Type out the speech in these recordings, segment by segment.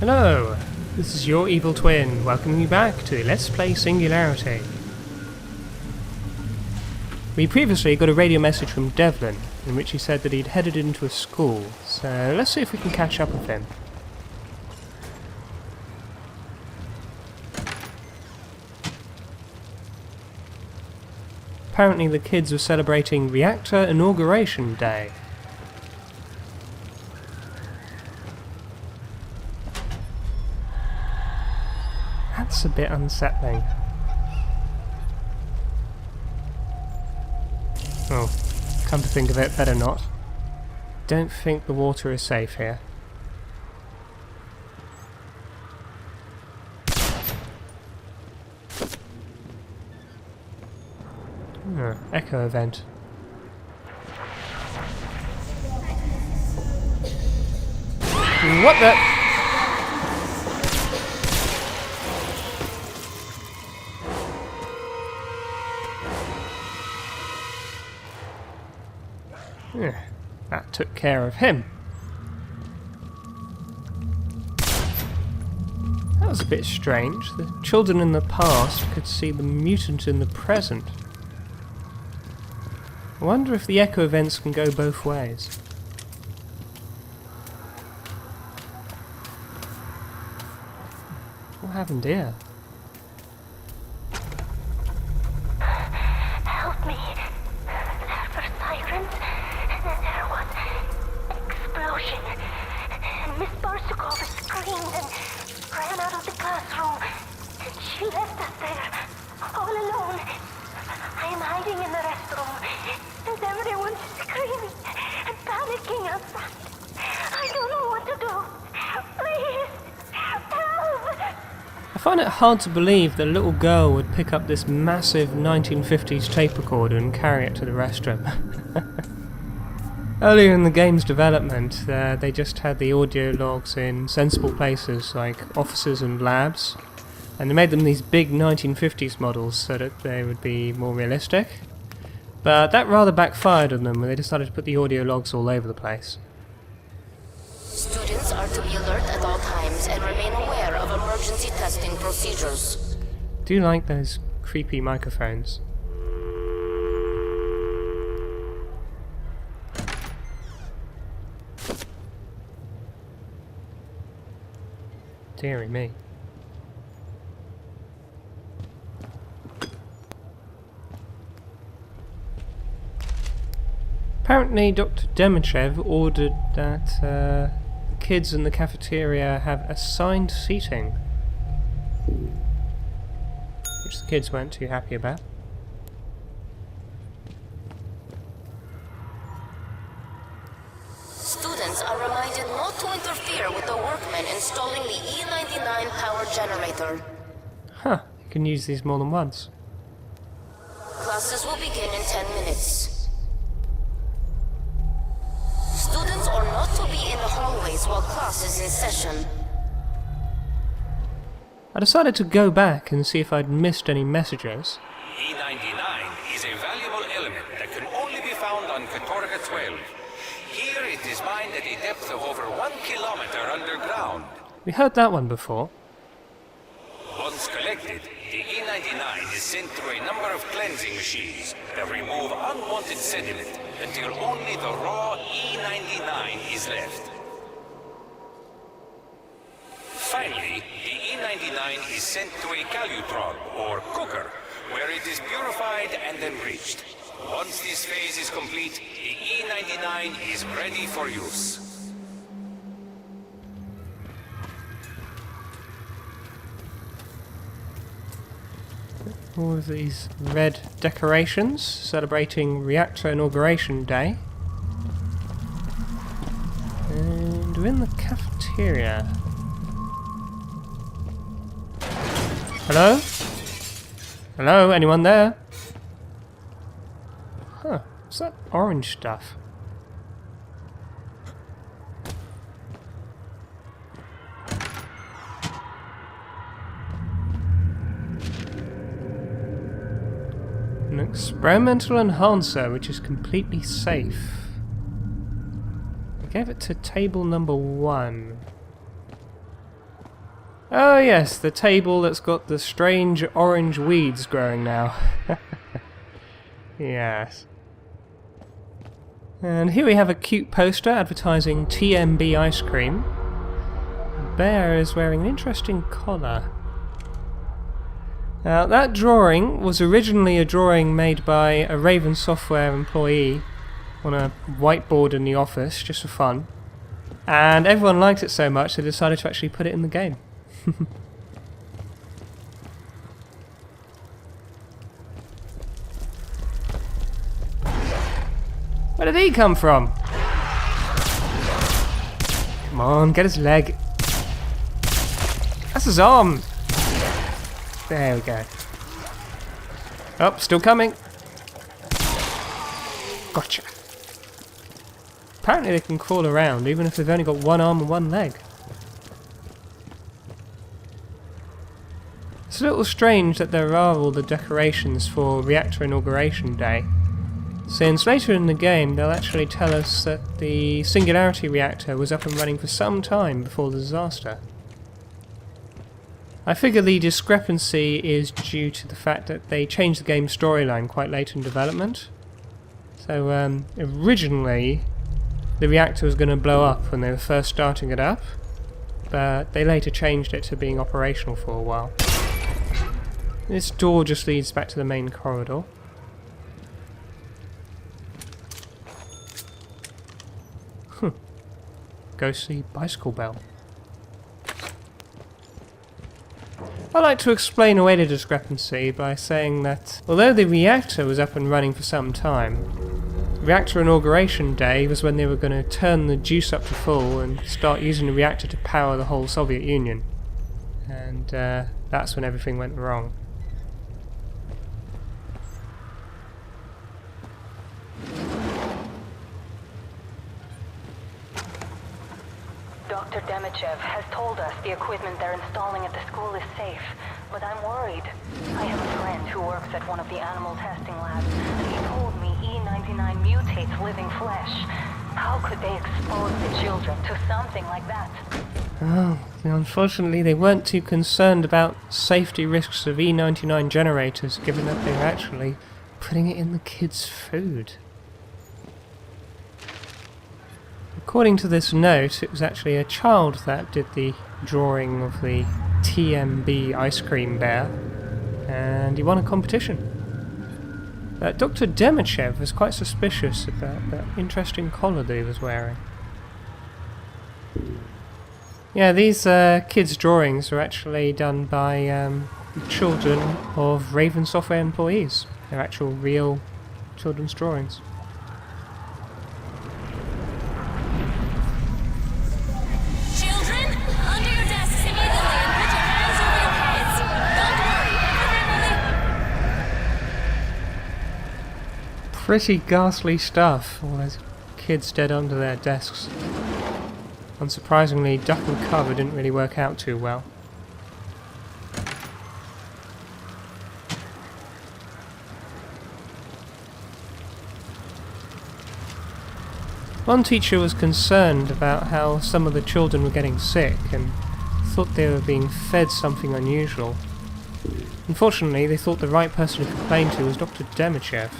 Hello, this is your evil twin, welcoming you back to Let's Play Singularity. We previously got a radio message from Devlin, in which he said that he'd headed into a school, so let's see if we can catch up with him. Apparently the kids were celebrating Reactor Inauguration Day. That's a bit unsettling. Oh, come to think of it, better not. Don't think the water is safe here. Echo event. What the? That took care of him. That was a bit strange. The children in the past could see the mutant in the present. I wonder if the echo events can go both ways. What happened here? Help me. There were sirens, and then there was explosion. And Miss Barsukova screamed and ran out of the classroom. And she left us there, all alone. I am hiding in the restroom, and everyone's screaming and panicking outside. I don't know what to do. Please, help! I find it hard to believe that a little girl would pick up this massive 1950s tape recorder and carry it to the restroom. Earlier in the game's development, they just had the audio logs in sensible places like offices and labs, and they made them these big 1950s models so that they would be more realistic. But that rather backfired on them when they decided to put the audio logs all over the place. Students are to be alert at all times and remain aware of emergency testing procedures. Do you like those creepy microphones? Deary me. Apparently Dr. Demichev ordered that the kids in the cafeteria have assigned seating, which the kids weren't too happy about. Students are reminded not to interfere with the workmen installing the E99 power generator. Huh, you can use these more than once. Classes will begin in 10 minutes. Students are not to be in the hallways while class is in session. I decided to go back and see if I'd missed any messages. E99 is a valuable element that can only be found on Katorga 12. Here it is mined at a depth of over 1 kilometer underground. We heard that one before. Once collected, the E99 is sent through a number of cleansing machines that remove unwanted sediment until only the raw E99 is left. Finally, the E99 is sent to a calutron, or cooker, where it is purified and enriched. Once this phase is complete, the E99 is ready for use. All of these red decorations celebrating Reactor Inauguration Day. And we're in the cafeteria. Hello? Hello, anyone there? Huh, what's that orange stuff? An experimental enhancer which is completely safe. I gave it to table number 1. Oh yes, the table that's got the strange orange weeds growing now. Yes. And here we have a cute poster advertising TMB ice cream. The bear is wearing an interesting collar. Now that drawing was originally a drawing made by a Raven Software employee on a whiteboard in the office, just for fun. And everyone liked it so much they decided to actually put it in the game. Where did he come from? Come on, get his leg. That's his arm. There we go. Oh, still coming. Gotcha. Apparently they can crawl around even if they've only got one arm and one leg. It's a little strange that there are all the decorations for reactor inauguration day, since later in the game they'll actually tell us that the Singularity reactor was up and running for some time before the disaster. I figure the discrepancy is due to the fact that they changed the game's storyline quite late in development. So originally the reactor was going to blow up when they were first starting it up, but they later changed it to being operational for a while. This door just leads back to the main corridor. Ghostly bicycle bell. I like to explain away the discrepancy by saying that although the reactor was up and running for some time, reactor inauguration day was when they were going to turn the juice up to full and start using the reactor to power the whole Soviet Union. And that's when everything went wrong. Dr. Demichev has told us the equipment they're installing at the school is safe, but I'm worried. I have a friend who works at one of the animal testing labs, and he told me E99 mutates living flesh. How could they expose the children to something like that? Oh, unfortunately they weren't too concerned about safety risks of E99 generators, given that they were actually putting it in the kids' food. According to this note, it was actually a child that did the drawing of the TMB ice cream bear, and he won a competition. Dr. Demichev was quite suspicious about that interesting collar that he was wearing. Yeah, these kids' drawings were actually done by children of Raven Software employees. They're actual real children's drawings. Pretty ghastly stuff, all those kids dead under their desks. Unsurprisingly, duck and cover didn't really work out too well. One teacher was concerned about how some of the children were getting sick and thought they were being fed something unusual. Unfortunately, they thought the right person to complain to was Dr. Demichev.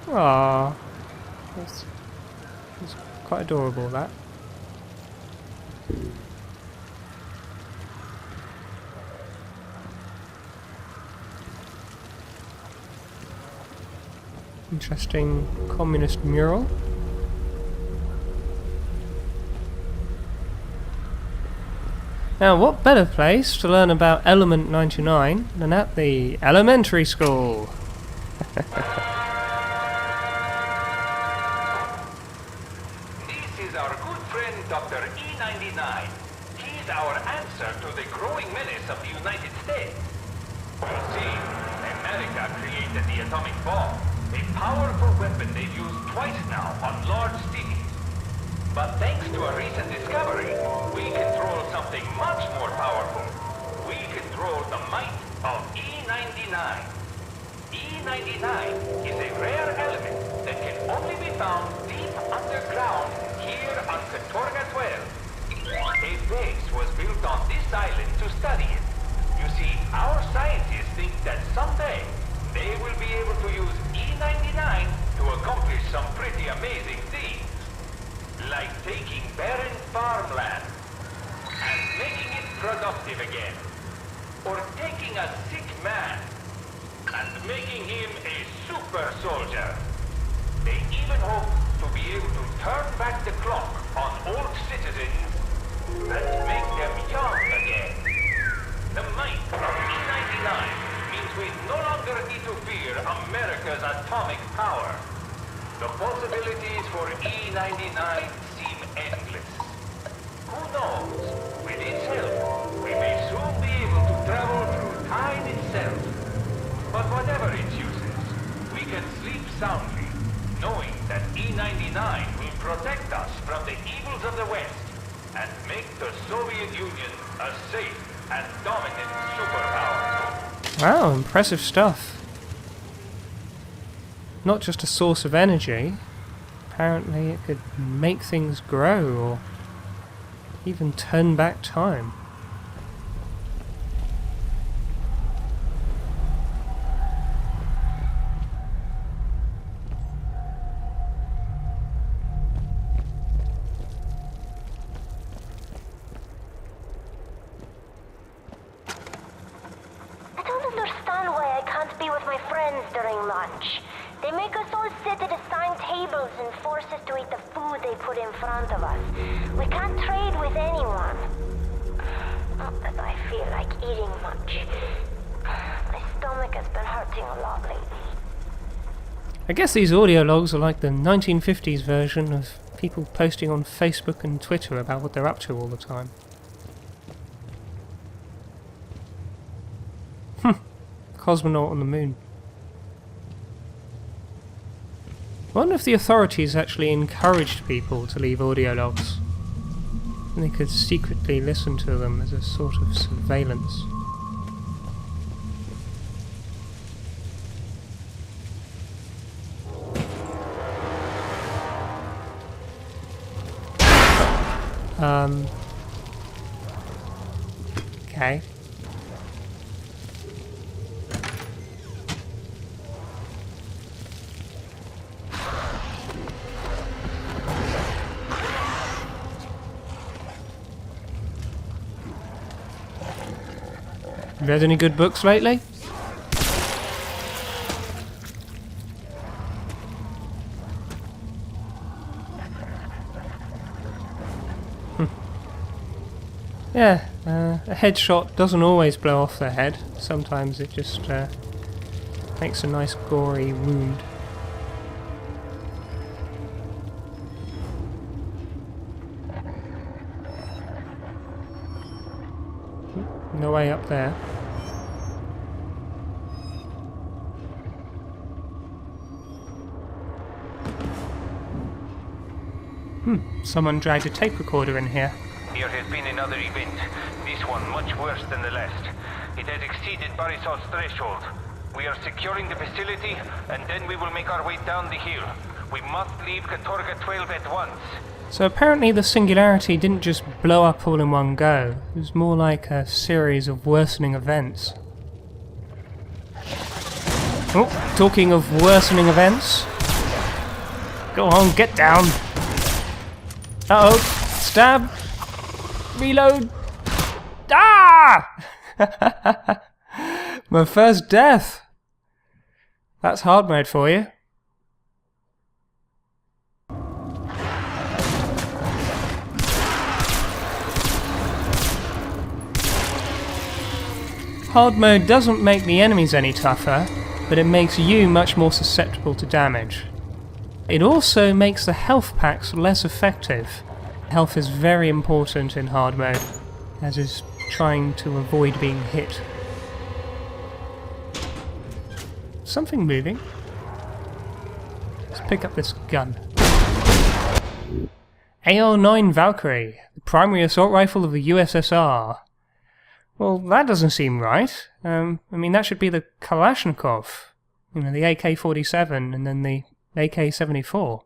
Aww, that's quite adorable, that. Interesting communist mural. Now, what better place to learn about Element 99 than at the elementary school? Dr. E99. He's our answer to the growing menace of the United States. You see, America created the atomic bomb, A powerful weapon they've used twice now on large cities. But thanks to a recent discovery, we control something much more powerful. We control the might of E99. E99 is a rare element that can only be found deep underground here on Katorga 12. A base was built on this island to study it. You see, our scientists think that someday they will be able to use E99 to accomplish some pretty amazing things. Like taking barren farmland and making it productive again. Or taking a sick man and making him a super soldier. They even hope to be able to turn back the clock on old citizens and make them young again. The might of E99 means we no longer need to fear America's atomic power. The possibilities for E99 seem endless. Who knows? With its help, we may soon be able to travel through time itself. But whatever its uses, we can sleep soundly, knowing that E99 will protect us from the evils of the West and make the Soviet Union a safe and dominant superpower. Wow, impressive stuff. Not just a source of energy, apparently it could make things grow or even turn back time. I don't understand why I can't be with my friends during lunch. They make us all sit at assigned tables and force us to eat the food they put in front of us. We can't trade with anyone. Not that I feel like eating much. My stomach has been hurting a lot lately. I guess these audio logs are like the 1950s version of people posting on Facebook and Twitter about what they're up to all the time. Cosmonaut on the moon. I wonder if the authorities actually encouraged people to leave audio logs, and they could secretly listen to them as a sort of surveillance. Okay. Read any good books lately? Yeah, a headshot doesn't always blow off their head. Sometimes it just makes a nice gory wound. No way up there. Someone dragged a tape recorder in here. There has been another event, this one much worse than the last. It has exceeded Borisov's threshold. We are securing the facility, and then we will make our way down the hill. We must leave Katorga 12 at once. So apparently the Singularity didn't just blow up all in one go. It was more like a series of worsening events. Oh, talking of worsening events. Go on, get down. Uh-oh, stab. Reload. Ah! My first death. That's hard mode for you. Hard mode doesn't make the enemies any tougher, but it makes you much more susceptible to damage. It also makes the health packs less effective. Health is very important in hard mode, as is trying to avoid being hit. Something moving. pick up this gun. AR-9 Valkyrie, the primary assault rifle of the USSR. Well, that doesn't seem right. I mean, that should be the Kalashnikov. You know, the AK-47 and then the AK-74. Are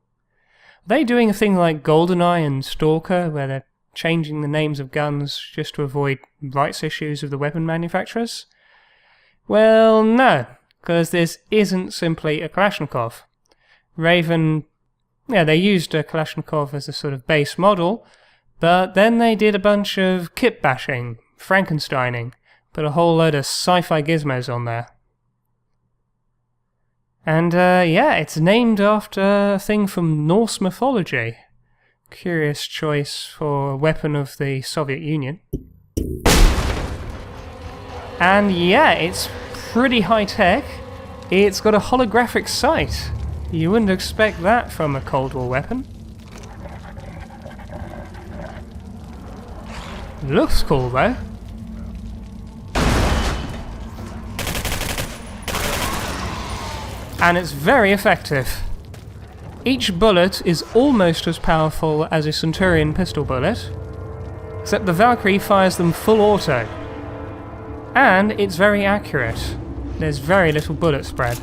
they doing a thing like GoldenEye and Stalker, where they're changing the names of guns just to avoid rights issues of the weapon manufacturers? Well, no, because this isn't simply a Kalashnikov. Raven, yeah, they used a Kalashnikov as a sort of base model, but then they did a bunch of kit bashing, Frankensteining, put a whole load of sci-fi gizmos on there. And yeah, it's named after a thing from Norse mythology. Curious choice for a weapon of the Soviet Union. And yeah, it's pretty high-tech. It's got a holographic sight. You wouldn't expect that from a Cold War weapon. Looks cool though. And it's very effective. Each bullet is almost as powerful as a Centurion pistol bullet, except the Valkyrie fires them full auto. And it's very accurate. There's very little bullet spread.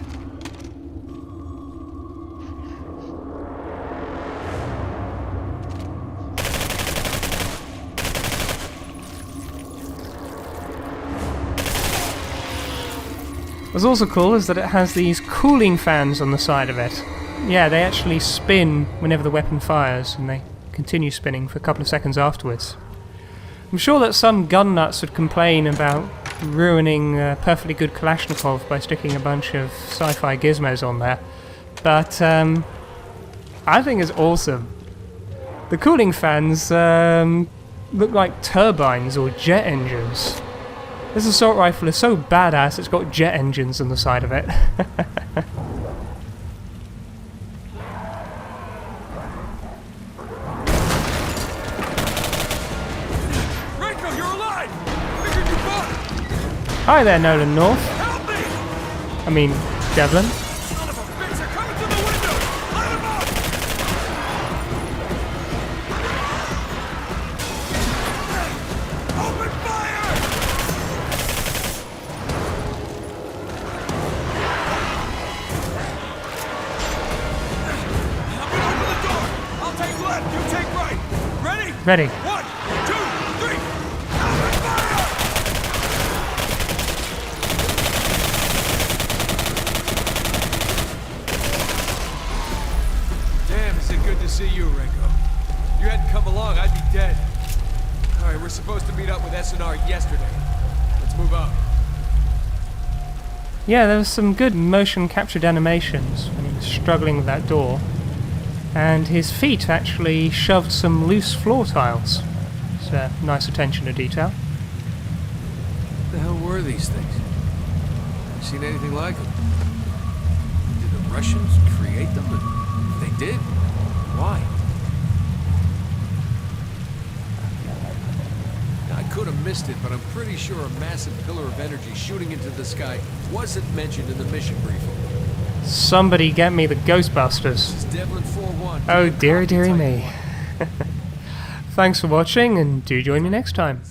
What's also cool is that it has these cooling fans on the side of it. Yeah, they actually spin whenever the weapon fires, and they continue spinning for a couple of seconds afterwards. I'm sure that some gun nuts would complain about ruining a perfectly good Kalashnikov by sticking a bunch of sci-fi gizmos on there, but I think it's awesome. The cooling fans look like turbines or jet engines. This assault rifle is so badass it's got jet engines on the side of it. Rico, you're alive! Figured you fought! Hi there, Nolan North. Help me! I mean, Devlin. Son of a bitch, they're coming to the window! Light them up! Open fire! I'm gonna open the door! I'll take left, you take right! Ready? Ready. 1, 2, 3! Open fire! Damn, is it good to see you, Rico. If you hadn't come along, I'd be dead. Alright, we're supposed to meet up with S.E.A.R yesterday. Let's move up. Yeah, there was some good motion captured animations when he was struggling with that door. And his feet actually shoved some loose floor tiles. It's nice attention to detail. What the hell were these things? You seen anything like them? Did the Russians create them? And if they did, why? I could have missed it, but I'm pretty sure a massive pillar of energy shooting into the sky wasn't mentioned in the mission briefing. Somebody get me the Ghostbusters. This is Devlin 4-1. Oh dearie dearie me. Thanks for watching, and do join me next time.